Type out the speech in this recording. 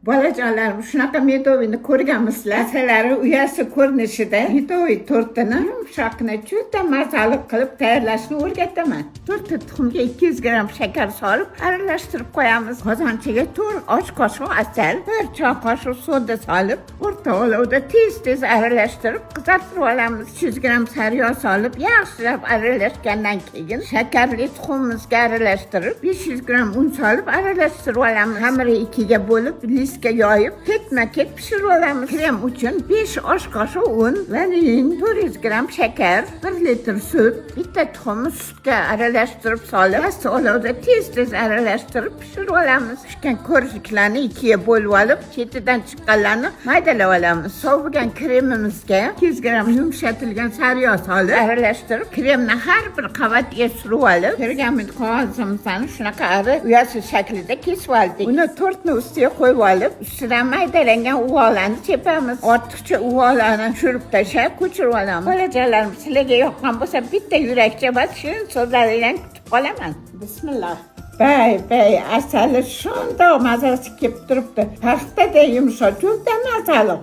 Bolajonlarim, shunaqa medoviyni ko'rganmisizlar? Asalari uyasi ko'rinishida medoviy tortini yumshoqni juda mazali qilib tayyorlashni o'rgataman. To'rtta tuxumga 200 gramm shakar solib, aralashtirib qo'yamiz. Qozonchaga 4 osh qoshiq asal, 1 choy qoshiq soda solib, o'rta olovda tez aralashtirib qizartirib olamiz. 300 gramm sariyog' solib, yaxshilab aralashgandan keyin shakarli tuxumimizga aralashtirib, 500 gramm un solib aralashtirib olamiz. Xamirni ikkiga bo'lib, listga yoyib, ketma-ket pishirib olamiz. Krem uchun 5 osh qoshiq un, vanilin, 400 gramm shakar, 1 litr sut, bitta tuxumni sutga aralashtirib solib, past olovda tez aralashtirib pishirib olamiz. Pishgan ko'rishlarni ikkiga bo'lib olib, chetidan chiqqanlarni maydalab olamiz. Sovigan kremimizga 200 gramm yumshatilgan sariyog' solib, aralashtirib, kremni har bir qavatiga surib olib, pergament qog'ozimizni shunaqa uyasi shaklida kesib oldik. Uni tortni ustiga qo'yib olib, ustidan maydalangan uvoqlarni chepamiz. Ortiqcha uvoqlarni tushirib tashlab, ko'chirib olamiz. Bolajonlarim, sizlarga yoqqan bo'lsa, bitta yurakcha va shirin so'zlaringlarni kutib qolaman. Bismillah. Bay, asali shundoq mazasi kelib turibdi. Paxtaday yumshoq, juda mazali.